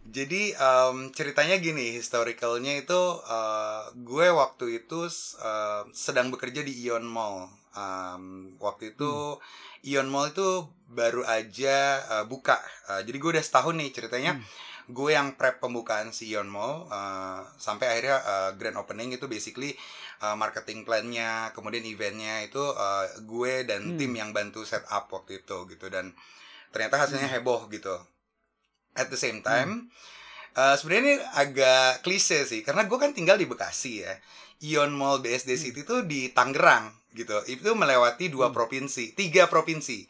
Jadi ceritanya gini, historicalnya itu gue waktu itu sedang bekerja di Ion Mall. Waktu itu Hmm, Ion Mall itu baru aja buka. Jadi gue udah setahun nih ceritanya. hmm, Gue yang prep pembukaan si Ion Mall sampai akhirnya grand opening itu basically marketing plan-nya, kemudian eventnya itu gue dan tim hmm, yang bantu set up waktu itu gitu, dan ternyata hasilnya hmm, heboh gitu. At the same hmm, time, sebenarnya ini agak klise sih, karena gue kan tinggal di Bekasi ya. Ion Mall BSD hmm, City itu di Tangerang gitu. Itu melewati dua hmm. provinsi, tiga provinsi.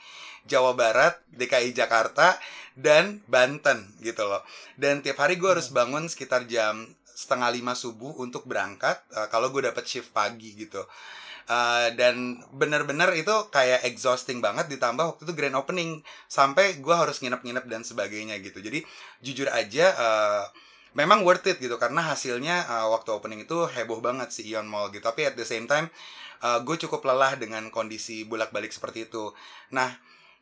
Jawa Barat, DKI Jakarta, dan Banten gitu loh. Dan tiap hari gue harus Wow. bangun sekitar jam setengah 5 subuh untuk berangkat kalau gue dapat shift pagi gitu. Dan bener-bener itu kayak exhausting banget, ditambah waktu itu grand opening sampai gue harus nginep-nginep dan sebagainya gitu. Jadi jujur aja memang worth it gitu, karena hasilnya waktu opening itu heboh banget si Ion Mall gitu. Tapi at the same time gue cukup lelah dengan kondisi bolak-balik seperti itu. Nah,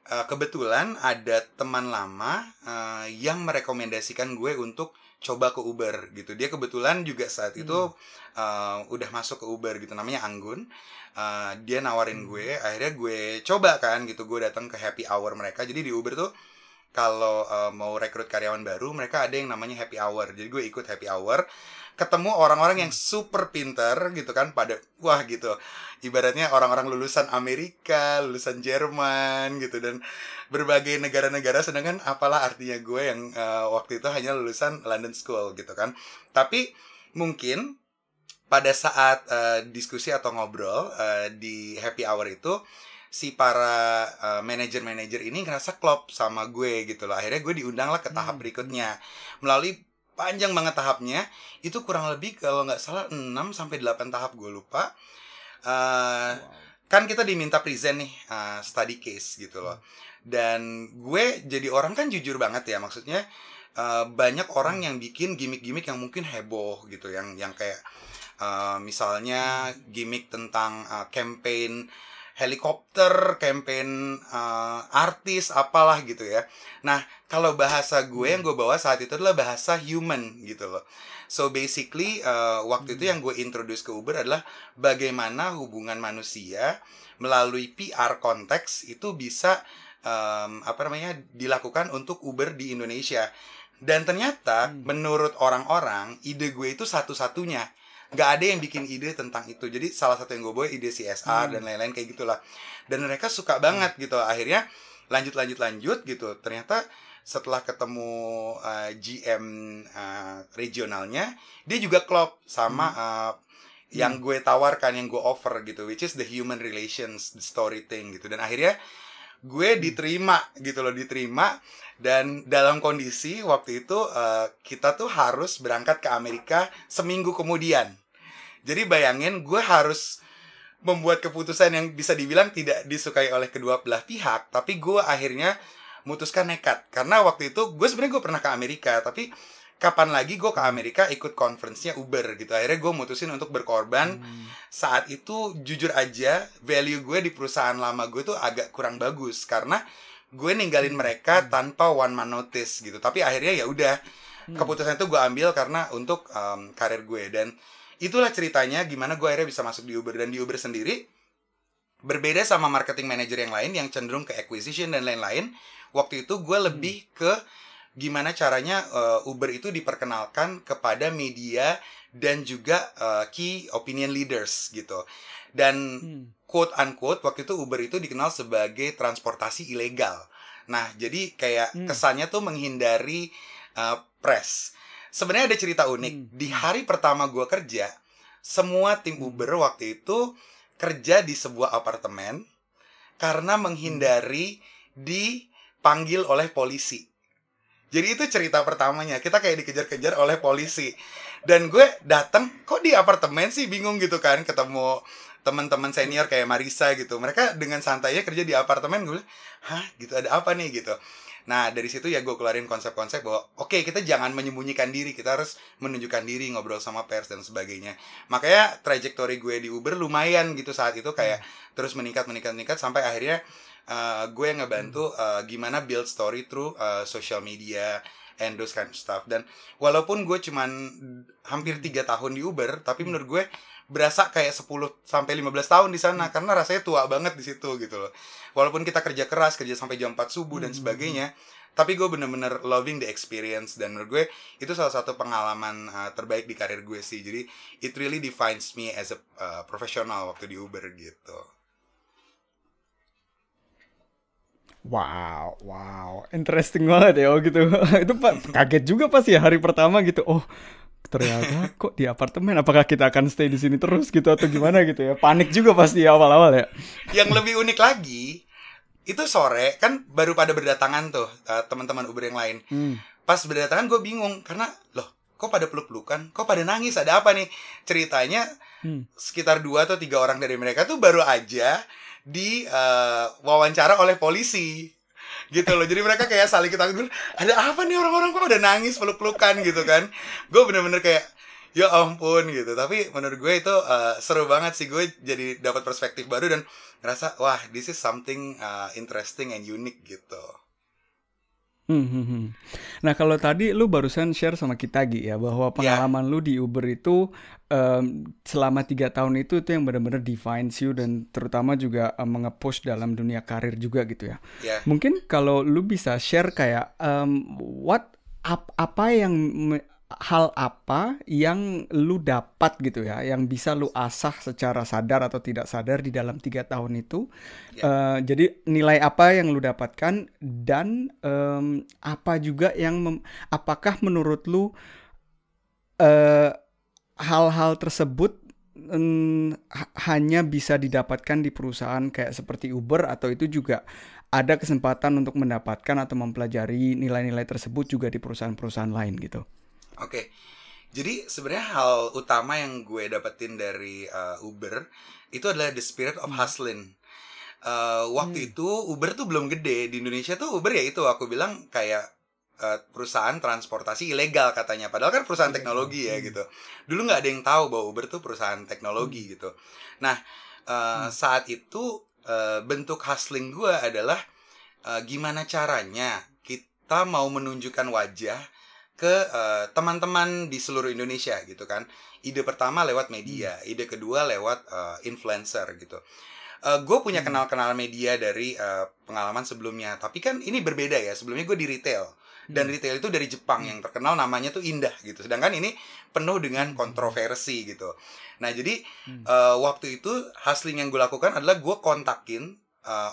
kebetulan ada teman lama yang merekomendasikan gue untuk coba ke Uber gitu. Dia kebetulan juga saat Hmm, itu udah masuk ke Uber gitu, namanya Anggun. Dia nawarin hmm, gue, akhirnya gue coba kan gitu. Gue datang ke happy hour mereka. Jadi di Uber tuh kalau mau rekrut karyawan baru, mereka ada yang namanya happy hour. Jadi gue ikut happy hour, ketemu orang-orang yang hmm. super pinter gitu kan, pada wah gitu. Ibaratnya orang-orang lulusan Amerika, lulusan Jerman gitu, dan berbagai negara-negara, sedangkan apalah artinya gue yang waktu itu hanya lulusan London School gitu kan. Tapi mungkin pada saat diskusi atau ngobrol di happy hour itu, si para manajer-manajer ini ngerasa klop sama gue gitu loh. Akhirnya gue diundang lah ke tahap Hmm, hmm. berikutnya. Melalui panjang banget tahapnya, itu kurang lebih kalau nggak salah 6 sampai 8 tahap, gue lupa. Eh, Wow. kan kita diminta present nih study case gitu Hmm, loh. Dan gue jadi orang kan jujur banget ya, maksudnya banyak hmm, orang yang bikin gimmick-gimmick yang mungkin heboh gitu, yang kayak misalnya hmm, gimmick tentang campaign helikopter, campaign artis, apalah gitu ya. Nah, kalau bahasa gue yang hmm, gue bawa saat itu adalah bahasa human gitu loh. So basically, waktu itu hmm, yang gue introduce ke Uber adalah bagaimana hubungan manusia melalui PR konteks itu bisa apa namanya dilakukan untuk Uber di Indonesia. Dan ternyata hmm, menurut orang-orang ide gue itu satu-satunya, nggak ada yang bikin ide tentang itu. Jadi salah satu yang gue bawa ide CSR dan hmm, lain-lain kayak gitulah. Dan mereka suka hmm, banget gitu. Akhirnya lanjut gitu. Ternyata setelah ketemu GM regionalnya, dia juga klop sama hmm, hmm, yang gue tawarkan, yang gue offer gitu, which is the human relations, the story thing gitu. Dan akhirnya gue hmm, diterima gitu loh, diterima. Dan dalam kondisi waktu itu kita tuh harus berangkat ke Amerika seminggu kemudian. Jadi bayangin, gue harus membuat keputusan yang bisa dibilang tidak disukai oleh kedua belah pihak, tapi gue akhirnya memutuskan nekat. Karena waktu itu gue sebenarnya gue pernah ke Amerika, tapi kapan lagi gue ke hmm, Amerika ikut conference-nya Uber gitu. Akhirnya gue mutusin untuk berkorban. hmm, Saat itu jujur aja, value gue di perusahaan lama gue tuh agak kurang bagus, karena gue ninggalin hmm, mereka hmm, tanpa one man notice gitu. Tapi akhirnya ya udah, hmm, keputusan itu gue ambil karena untuk karir gue. Dan itulah ceritanya gimana gue akhirnya bisa masuk di Uber. Dan di Uber sendiri berbeda sama marketing manager yang lain yang cenderung ke acquisition dan lain-lain. Waktu itu gue hmm, lebih ke gimana caranya Uber itu diperkenalkan kepada media dan juga key opinion leaders gitu. Dan hmm, quote unquote waktu itu Uber itu dikenal sebagai transportasi ilegal. Nah, jadi kayak hmm, kesannya tuh menghindari press. Sebenarnya ada cerita unik. hmm, Di hmm, hari pertama gue kerja, semua tim hmm, Uber waktu itu kerja di sebuah apartemen karena hmm, menghindari dipanggil oleh polisi. Jadi itu cerita pertamanya. Kita kayak dikejar-kejar oleh polisi. Dan gue datang, kok di apartemen sih, bingung gitu kan, ketemu teman-teman hmm, senior kayak Marisa gitu. Mereka dengan santainya kerja di apartemen. Gue bilang, hah, gitu, ada apa nih gitu. Nah, dari situ ya gue keluarin konsep-konsep bahwa oke, kita jangan menyembunyikan diri, kita harus menunjukkan diri, ngobrol sama pers dan sebagainya. Makanya trajektori gue di Uber lumayan gitu saat itu, kayak hmm, terus meningkat sampai akhirnya gue hmm, ngebantu gimana build story through social media, and those kind of stuff. Dan walaupun gue cuman hampir 3 tahun di Uber, tapi menurut gue berasa kayak 10 sampai 15 tahun di sana karena rasanya tua banget di situ gitu loh. Walaupun kita kerja keras, kerja sampai jam 4 subuh dan sebagainya, tapi gue bener-bener loving the experience. Dan menurut gue itu salah satu pengalaman terbaik di karir gue sih. Jadi it really defines me as a professional waktu di Uber gitu. Wow, interesting banget ya gitu. Itu kaget juga pas ya hari pertama gitu. Oh, ternyata kok di apartemen. Apakah kita akan stay di sini terus gitu atau gimana gitu ya? Panik juga pasti awal-awal ya. Yang lebih unik lagi, itu sore kan baru pada berdatangan tuh teman-teman Uber yang lain. Pas berdatangan gue bingung karena loh, kok pada peluk-pelukan, kok pada nangis, ada apa nih? Ceritanya sekitar 2 atau 3 orang dari mereka tuh baru aja di wawancara oleh polisi gitu loh. Jadi mereka kayak saling ketakutan, ada apa nih orang-orang kok udah nangis peluk-pelukan gitu kan. Gue bener-bener kayak ya ampun gitu. Tapi menurut gue itu seru banget sih. Gue jadi dapat perspektif baru dan ngerasa wah, this is something interesting and unique gitu. Nah kalau tadi lu barusan share sama kita Gi ya bahwa pengalaman lu di Uber itu selama 3 tahun itu yang benar-benar defines you dan terutama juga mengepush dalam dunia karir juga gitu ya. Mungkin kalau lu bisa share kayak hal apa yang lu dapat gitu ya, yang bisa lu asah secara sadar atau tidak sadar di dalam 3 tahun itu. Jadi nilai apa yang lu dapatkan dan apa juga yang apakah menurut lu hal-hal tersebut hanya bisa didapatkan di perusahaan kayak seperti Uber atau itu juga ada kesempatan untuk mendapatkan atau mempelajari nilai-nilai tersebut juga di perusahaan-perusahaan lain gitu. Oke, jadi sebenarnya hal utama yang gue dapetin dari Uber itu adalah the spirit of hustling. Waktu itu Uber tuh belum gede di Indonesia tuh. Uber ya itu aku bilang kayak perusahaan transportasi ilegal katanya, padahal kan perusahaan teknologi ya gitu. Dulu nggak ada yang tahu bahwa Uber tuh perusahaan teknologi gitu. Nah saat itu bentuk hustling gue adalah gimana caranya kita mau menunjukkan wajah ke teman-teman di seluruh Indonesia gitu kan. Ide pertama lewat media, ide kedua lewat influencer gitu. Gue punya kenal-kenal media dari pengalaman sebelumnya, tapi kan ini berbeda ya. Sebelumnya gue di retail, dan retail itu dari Jepang yang terkenal namanya tuh Indah gitu. Sedangkan ini penuh dengan kontroversi gitu. Nah jadi waktu itu hustling yang gue lakukan adalah gue kontakin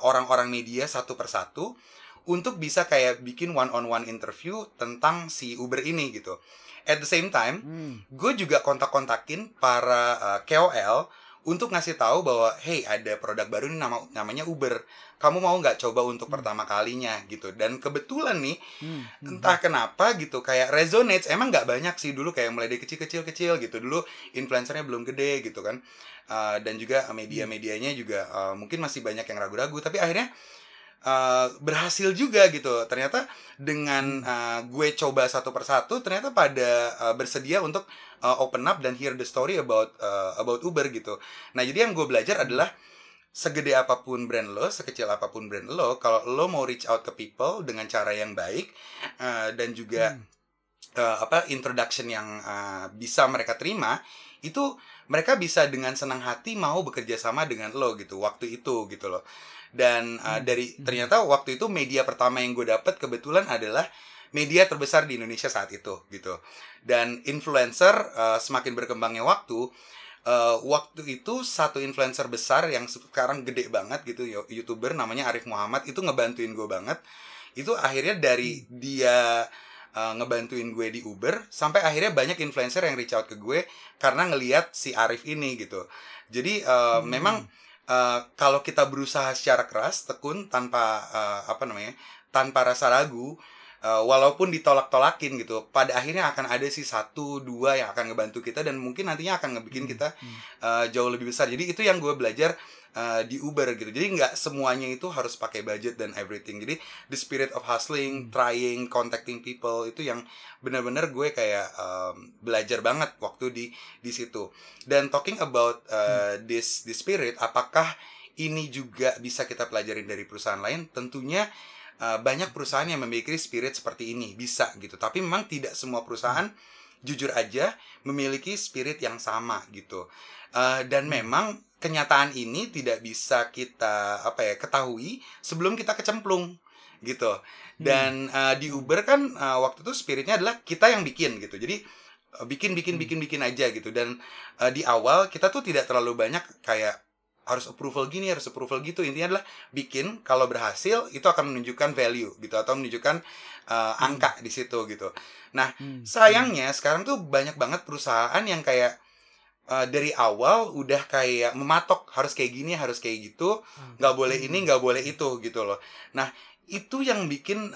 orang-orang media satu persatu untuk bisa kayak bikin one-on-one interview tentang si Uber ini gitu. At the same time, gue juga kontak-kontakin para KOL untuk ngasih tahu bahwa hey, ada produk baru nih namanya Uber. Kamu mau nggak coba untuk pertama kalinya gitu. Dan kebetulan nih, entah kenapa gitu kayak resonates. Emang nggak banyak sih dulu, kayak mulai dari kecil-kecil gitu. Dulu influencernya belum gede gitu kan. Dan juga media-medianya juga mungkin masih banyak yang ragu-ragu. Tapi akhirnya berhasil juga gitu. Ternyata dengan gue coba satu persatu, ternyata pada bersedia untuk open up dan hear the story about Uber gitu. Nah jadi yang gue belajar adalah segede apapun brand lo, sekecil apapun brand lo, kalau lo mau reach out ke people dengan cara yang baik dan juga introduction yang bisa mereka terima, itu mereka bisa dengan senang hati mau bekerja sama dengan lo gitu waktu itu gitu loh. Dan ternyata waktu itu media pertama yang gue dapet kebetulan adalah media terbesar di Indonesia saat itu gitu. Dan influencer semakin berkembangnya waktu itu satu influencer besar yang sekarang gede banget gitu, YouTuber namanya Arif Muhammad, itu ngebantuin gue banget. Itu akhirnya dari dia ngebantuin gue di Uber sampai akhirnya banyak influencer yang reach out ke gue karena ngelihat si Arif ini gitu. Jadi memang kalau kita berusaha secara keras, tekun, tanpa tanpa rasa ragu, walaupun ditolak-tolakin gitu, pada akhirnya akan ada sih 1-2 yang akan ngebantu kita dan mungkin nantinya akan ngebikin kita jauh lebih besar. Jadi itu yang gue belajar di Uber gitu. Jadi nggak semuanya itu harus pakai budget dan everything. Jadi the spirit of hustling, trying, contacting people, itu yang benar-benar gue kayak belajar banget waktu di situ. Dan talking about this spirit, apakah ini juga bisa kita pelajarin dari perusahaan lain? Tentunya banyak perusahaan yang memiliki spirit seperti ini, bisa gitu. Tapi memang tidak semua perusahaan jujur aja memiliki spirit yang sama gitu. Dan memang kenyataan ini tidak bisa kita ketahui sebelum kita kecemplung gitu. Dan di Uber kan waktu itu spiritnya adalah kita yang bikin gitu. Jadi bikin aja gitu. Dan di awal kita tuh tidak terlalu banyak kayak harus approval gini, harus approval gitu. Intinya adalah bikin, kalau berhasil itu akan menunjukkan value gitu, atau menunjukkan angka di situ gitu. Nah, sayangnya sekarang tuh banyak banget perusahaan yang kayak dari awal udah kayak mematok harus kayak gini, harus kayak gitu, nggak boleh ini, nggak boleh itu gitu loh. Nah, itu yang bikin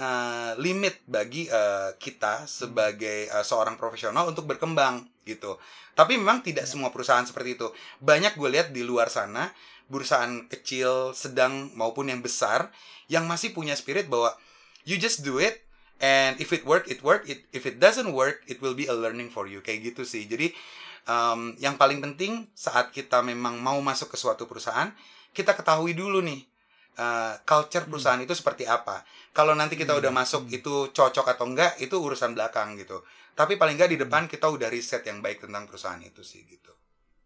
limit bagi kita sebagai seorang profesional untuk berkembang gitu. Tapi memang tidak semua perusahaan seperti itu. Banyak gue lihat di luar sana, perusahaan kecil, sedang maupun yang besar, yang masih punya spirit bahwa you just do it, and if it work, it work. If it doesn't work, it will be a learning for you. Kayak gitu sih. Jadi yang paling penting saat kita memang mau masuk ke suatu perusahaan, kita ketahui dulu nih culture perusahaan itu seperti apa. Kalau nanti kita udah masuk itu cocok atau enggak, itu urusan belakang gitu. Tapi paling enggak di depan kita udah riset yang baik tentang perusahaan itu sih gitu.